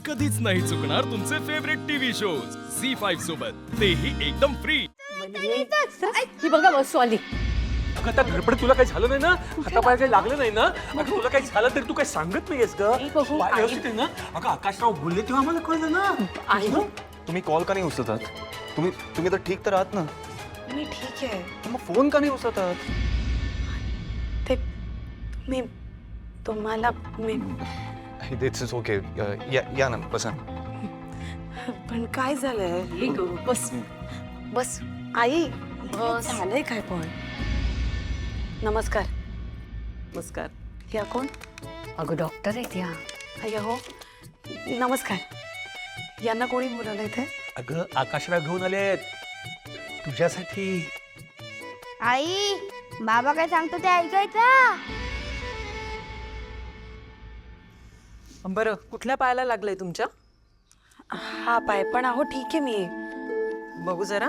कधीच नाही चुकणार तुमचे फेवरेट टीव्ही शोज झी5 सोबत, तेही एकदम फ्री। ही बघा वस्तू आली. अगं त्या धडपडीत तुला काही झालं नाही ना? हातापाय काही लागलं नाही ना? अगं तुला काही झालं तरी तू काही सांगत नाहीयेस ग? नाही बघू, पाय आई. व्यवस्थित आहे ना? अगं आकाशराव बोलले तेव्हा आम्हाला कळलं ना. आई तुम्ही कॉल का नाही उचलतात? तुम्ही तर ठीक तर आहात ना? मी ठीक आहे. मग फोन का नाही उचलतात? ते मी तुम्हाला मी इट्स ओके. या ना बसा. पण काय झालंय? हे ग, बस बस. आई बस. झालंय काय पण? नमस्कार. नमस्कार. या कोण? अगं डॉक्टर आहेत या. अय्या हो. नमस्कार. यांना कोणी बोलावलं इथे? अगं आकाशराव घेऊन आलेत तुझ्यासाठी. आई बाबा काय सांगतो ते ऐकायचं. बरं कुठल्या पायाला लागलंय तुमच्या? हा पाय पण अहो ठीक आहे मी. बघू जरा.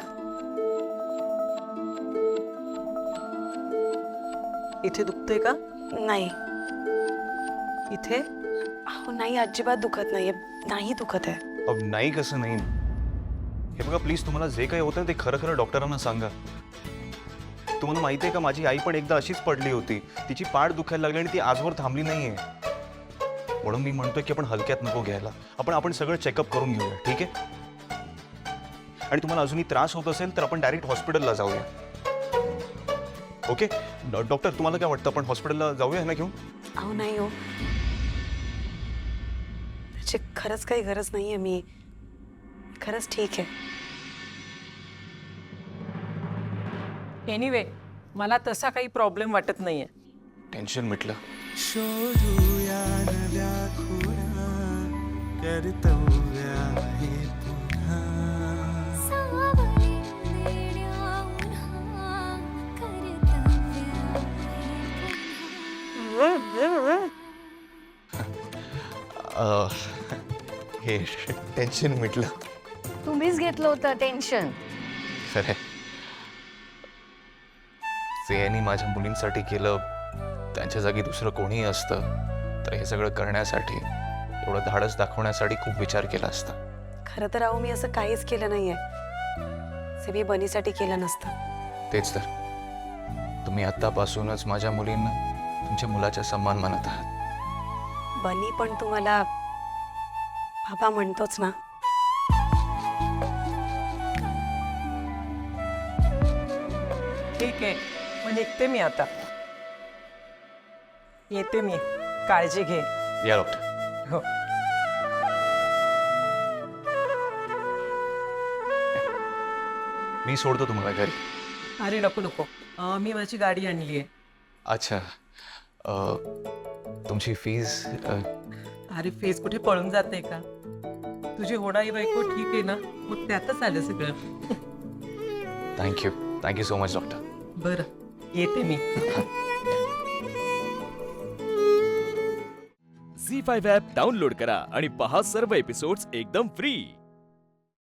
इथे दुखतंय का? नाही इथे? अहो नाही अजिबात दुखत नाहीये. नाही दुखत आहे. अब नाही कसं नाही? हे बघा प्लीज, तुम्हाला जे काही होतं ते खरं खरं डॉक्टरांना सांगा. तुम्हाला माहिती आहे का, माझी आई पण एकदा अशीच पडली होती. तिची पाठ दुखायला लागली आणि ती आजवर थांबली नाहीये. म्हणून मी म्हणतोय की आपण हलक्यात नको घ्यायला. आपण सगळं चेकअप करून घेऊया, ठीक आहे? आणि तुम्हाला अजूनही त्रास होत असेल तर आपण डायरेक्ट हॉस्पिटलला जाऊया. ओके डॉक्टर, तुम्हाला काय वाटतं, आपण हॉस्पिटलला जाऊया ना घेऊन? अहो नाही हो, त्याची खरंच काही गरज नाहीये. मी खरंच ठीक आहे. एनिवे मला तसा काही प्रॉब्लेम वाटत नाहीये. टेन्शन मिटलं. शोधूया नव्या खुणा, कर्तव्य आहे पुन्हा. हे टेन्शन मिटलं. तुम्हीच घेतलं होतं टेन्शन. खरंय, जे यांनी माझ्या मुलींसाठी केलं त्यांच्या जागी दुसरं कोणीही असतं तर हे सगळं करण्यासाठी, एवढं धाडस दाखवण्यासाठी खूप विचार केला असता. खरं तर अहो मी असं काहीच केलं नाहीये. जे मी बनीसाठी केलं नसतं. तेच तर, तुम्ही आत्तापासूनच माझ्या मुलींना तुमच्या मुलाच्या सन्मान मानत आहात. बनी पण तुम्हाला बाबा म्हणतोच ना. ठीक आहे मग निघते मी आता. येते मी. काळजी घे. या डॉक्टर. हो. मी सोडतो तुम्हाला घरी. अरे नको नको. मी माझी गाडी आणली आहे. अच्छा, तुमची फीज? अरे फेस कुठे पळून जाते का? तुझी होणारी बायको ठीक आहे ना? मग त्यातच आलं सगळं. Thank you so much doctor. बरं येते मी. झी5 ॲप डाउनलोड करा आणि पहा सर्व एपिसोड्स एकदम फ्री।